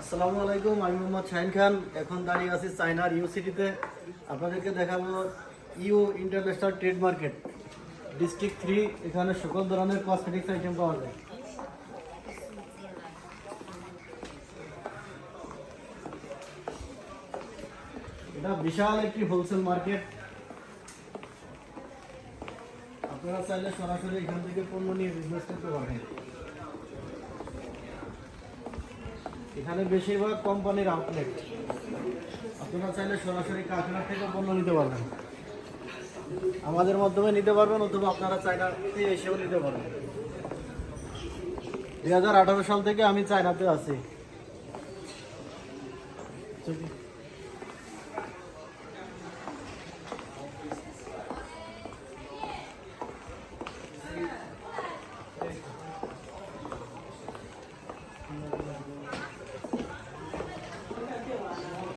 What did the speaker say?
আসসালামু আলাইকুম, আমি মোহাম্মদ শাহিন খান। এখন দাঁড়িয়ে আছি চায়নার ইউ সিটিতে। আপনাদেরকে দেখাবো Yiwu international trade market district 3। এখানে সকল ধরনের কসমেটিক্স আইটেম পাওয়া যায়। এটা বিশাল একটি হোলসেল মার্কেট। আপনারা চাইলে সরাসরি এখান থেকে পণ্য নিয়ে বিজনেস করতে পারবেন। এখানে বেশিরভাগ কোম্পানির আউটলেট। আপনারা চাইলে সরাসরি কারখানা থেকে পণ্য নিতে পারবেন, আমাদের মাধ্যমে নিতে পারবেন, অথবা আপনারা চায়নাতে এসেও নিতে পারবেন। 2018 সাল থেকে আমি চায়নাতে আছি।